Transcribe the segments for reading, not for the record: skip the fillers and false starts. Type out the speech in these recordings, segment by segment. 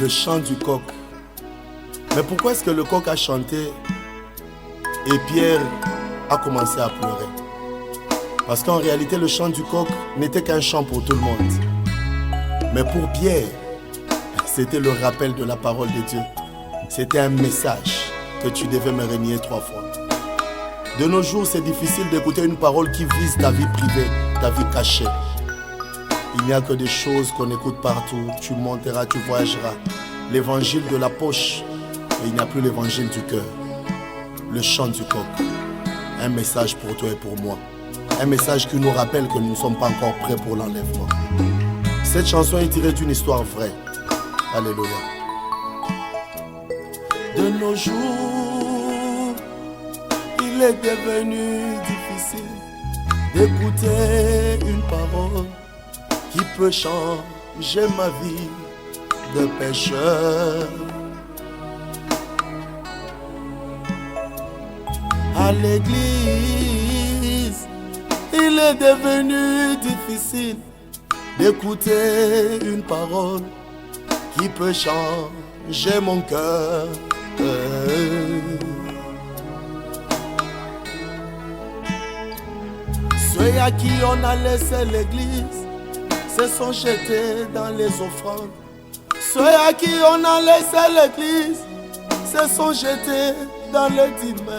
Le chant du coq. Mais pourquoi est-ce que le coq a chanté et Pierre a commencé à pleurer? Parce qu'en réalité, le chant du coq n'était qu'un chant pour tout le monde. Mais pour Pierre, c'était le rappel de la parole de Dieu. C'était un message que tu devais me renier 3 fois. De nos jours, c'est difficile d'écouter une parole qui vise ta vie privée, ta vie cachée. Il n'y a que des choses qu'on écoute partout. Tu monteras, tu voyageras. L'évangile de la poche, et il n'y a plus l'évangile du cœur. Le chant du coq. Un message pour toi et pour moi. Un message qui nous rappelle que nous ne sommes pas encore prêts pour l'enlèvement. Cette chanson est tirée d'une histoire vraie. Alléluia. De nos jours, il est devenu difficile d'écouter une parole qui peut changer ma vie de pécheur. À l'église, il est devenu difficile d'écouter une parole qui peut changer mon cœur. Ceux à qui on a laissé l'église se sont jetés dans les offrandes. Ceux à qui on a laissé l'église se sont jetés dans le dîme.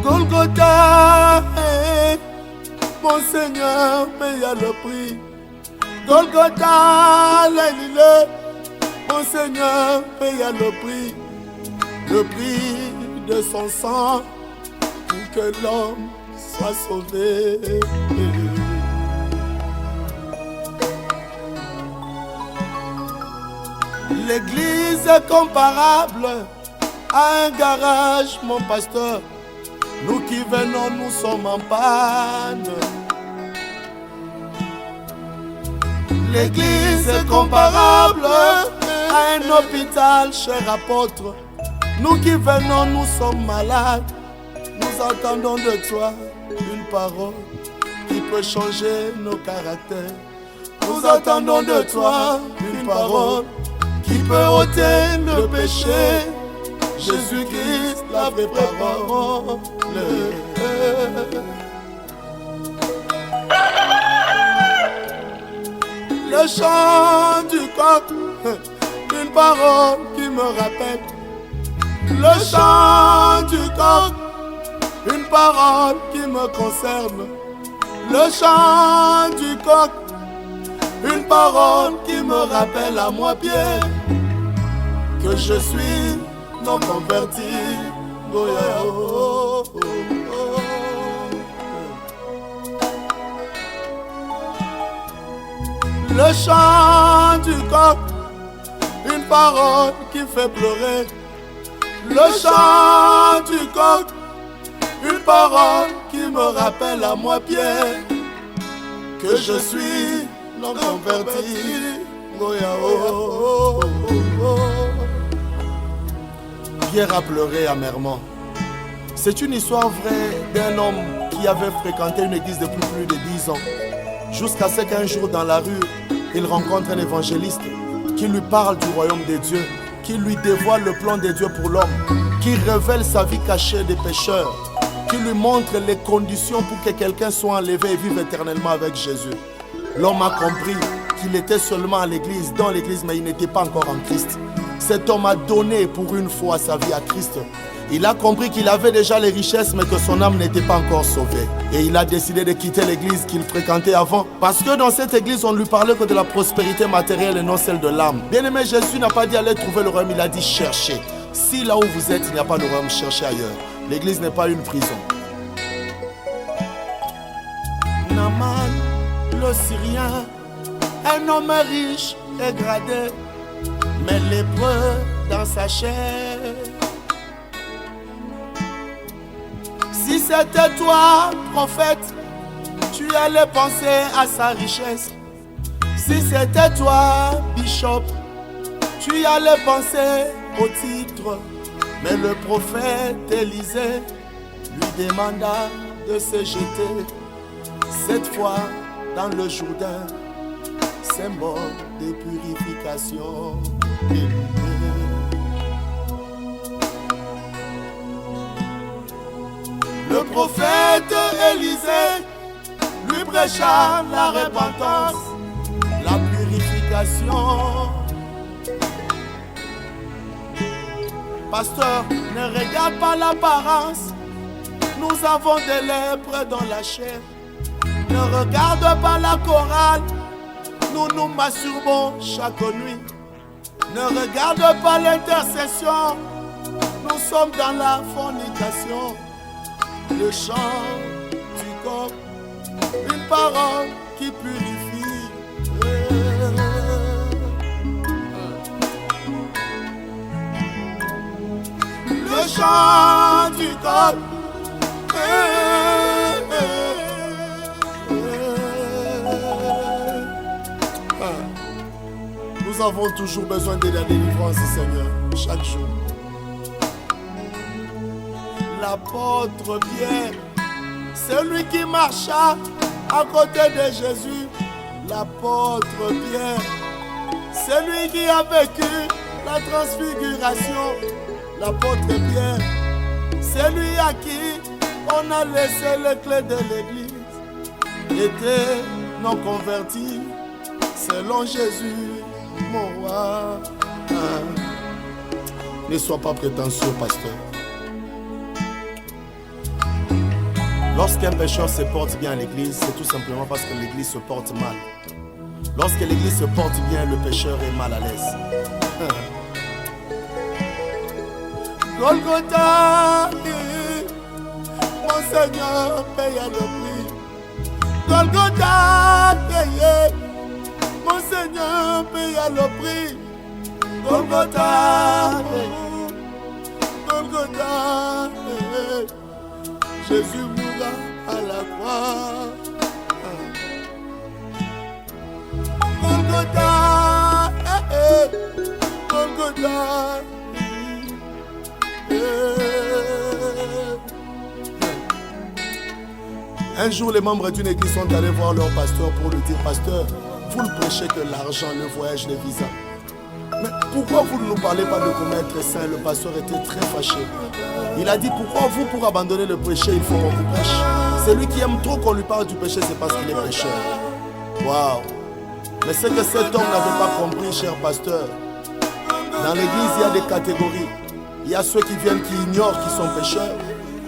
Golgotha, mon Seigneur paya le prix. Golgotha, mon Seigneur paya le prix de son sang pour que l'homme soit sauvé. L'église est comparable à un garage, mon pasteur. Nous qui venons, nous sommes en panne. L'église est comparable à un hôpital, cher apôtre. Nous qui venons, nous sommes malades. Nous entendons de toi une parole qui peut changer nos caractères. Nous entendons de toi une parole qui peut ôter le péché. Jésus-Christ, la vraie parole. Le chant du coq, une parole qui me rappelle. Le chant du coq, une parole qui me concerne. Le chant du coq, une parole qui me rappelle à moi, Pierre, que je suis non converti. Oh, yeah, oh, oh, oh. Le chant du coq, une parole qui fait pleurer. Le chant du coq, une parole qui me rappelle à moi, Pierre, que je suis non converti. Oh, yeah, oh, oh, oh. Pierre a pleuré amèrement. C'est une histoire vraie d'un homme qui avait fréquenté une église depuis plus de 10 ans. Jusqu'à ce qu'un jour dans la rue, il rencontre un évangéliste qui lui parle du royaume de Dieu, qui lui dévoile le plan de Dieu pour l'homme, qui révèle sa vie cachée des pécheurs, qui lui montre les conditions pour que quelqu'un soit enlevé et vive éternellement avec Jésus. L'homme a compris qu'il était seulement à l'église, dans l'église, mais il n'était pas encore en Christ. Cet homme a donné pour une fois sa vie à Christ. Il a compris qu'il avait déjà les richesses, mais que son âme n'était pas encore sauvée. Et il a décidé de quitter l'église qu'il fréquentait avant. Parce que dans cette église, on ne lui parlait que de la prospérité matérielle et non celle de l'âme. Bien-aimé, Jésus n'a pas dit aller trouver le royaume, il a dit chercher. Si là où vous êtes, il n'y a pas de royaume, cherchez ailleurs. L'église n'est pas une prison. Naaman, le Syrien, un homme riche et gradé, mais lépreux dans sa chair. Si c'était toi, prophète, tu allais penser à sa richesse. Si c'était toi, bishop, tu allais penser au titre. Mais le prophète Élisée lui demanda de se jeter Cette fois dans le Jourdain, symbole de purification. Le prophète Élisée lui prêcha la repentance, la purification. Pasteur, ne regarde pas l'apparence, nous avons des lèpres dans la chair. Ne regarde pas la chorale, nous nous masturbons chaque nuit. Ne regarde pas l'intercession, nous sommes dans la fornication. Le chant du corps, une parole qui purifie. Le chant du corps. Nous avons toujours besoin de la délivrance, Seigneur, chaque jour. L'apôtre Pierre, celui qui marcha à côté de Jésus. L'apôtre Pierre, celui qui a vécu la transfiguration. L'apôtre Pierre, celui à qui on a laissé les clés de l'église, était non converti selon Jésus, mon roi. Ne sois pas prétentieux, pasteur. Lorsqu'un pécheur se porte bien à l'église, c'est tout simplement parce que l'église se porte mal. Lorsque l'église se porte bien, le pécheur est mal à l'aise. Golgotha, mon Seigneur paye le prix. Golgotha, mon Seigneur paye le prix. Golgotha, Golgotha, Jésus mourra à la croix. Golgotha, Golgotha. Un jour, les membres d'une église sont allés voir leur pasteur pour lui dire: Pasteur, vous ne prêchez que l'argent, le voyage, les visas. Mais pourquoi vous ne nous parlez pas de comment être saint? Le pasteur était très fâché. Il a dit: pourquoi vous, pour abandonner le péché, il faut qu'on vous prêche? Celui qui aime trop qu'on lui parle du péché, c'est parce qu'il est pécheur. Waouh! Mais c'est que cet homme n'avait pas compris, cher pasteur. Dans l'église, il y a des catégories. Il y a ceux qui viennent, qui ignorent qu'ils sont pécheurs.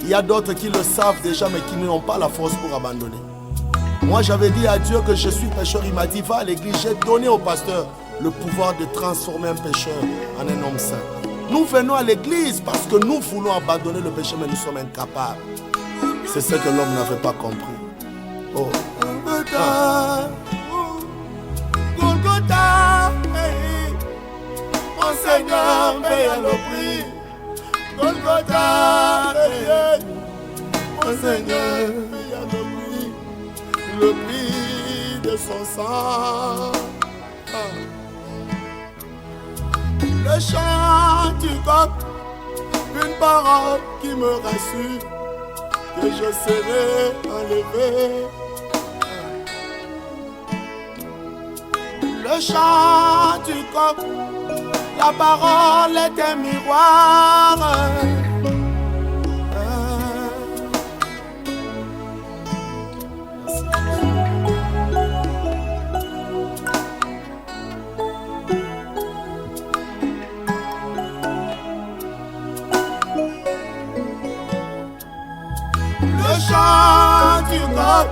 Il y a d'autres qui le savent déjà, mais qui n'ont pas la force pour abandonner. Moi, j'avais dit à Dieu que je suis pécheur. Il m'a dit: va à l'église. J'ai donné au pasteur le pouvoir de transformer un pécheur en un homme saint. Nous venons à l'église parce que nous voulons abandonner le péché, mais nous sommes incapables. C'est ce que l'homme n'avait pas compris. Oh. Golgotha, Golgotha, mon Seigneur paye le prix. Golgotha, mon Seigneur paye le prix de son sang. Le chant du coq, une parole qui me rassure que je serai enlevé. Le chant du coq, la parole est un miroir. Le chant du coq,